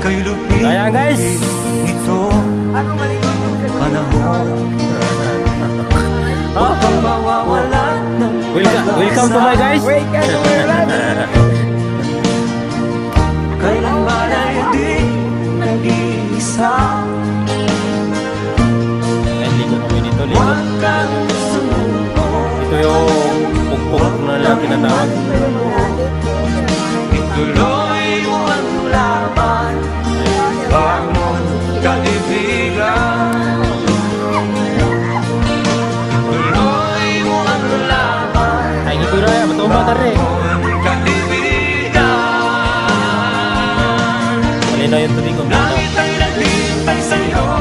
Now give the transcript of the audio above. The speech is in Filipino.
Kaya guys, ito panahon upang mawawalan ng welcome to my guys. kailanman ay di nag-iisa. Ligo kami dito, ligo. Huwag kang sumuko. Ito yung pugpog na lang tinatawag. Ituloy mo ang laban, bangon kaibigan. Ituloy mo ang laban, Ay, ito na yan, matumba ka rin. bangon kaibigan. Malinaw yung tubig ko. Langit ay naghihintay sa'yo.